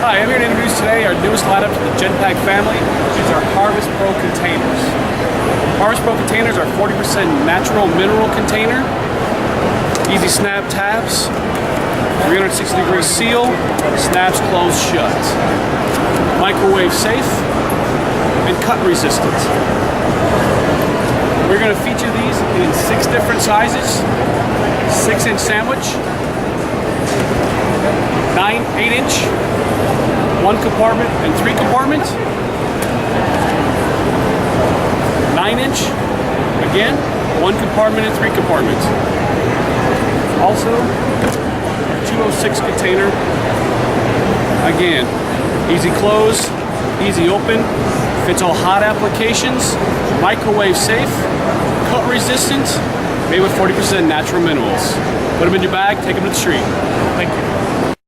Hi, I'm here to introduce today our newest lineup to the Genpak family, which is our Harvest Pro containers. Harvest Pro containers are 40% natural mineral container, easy snap tabs, 360-degree seal, snaps closed shut, microwave safe, and cut resistant. We're going to feature these in 6 different sizes: 6-inch sandwich, 8-inch, 1 compartment and 3 compartment, 9-inch, again, 1 compartment and 3 compartments. Also, 206 container, again, easy close, easy open, fits all hot applications, microwave safe, cut resistant, made with 40% natural minerals. Put them in your bag, take them to the street. Thank you.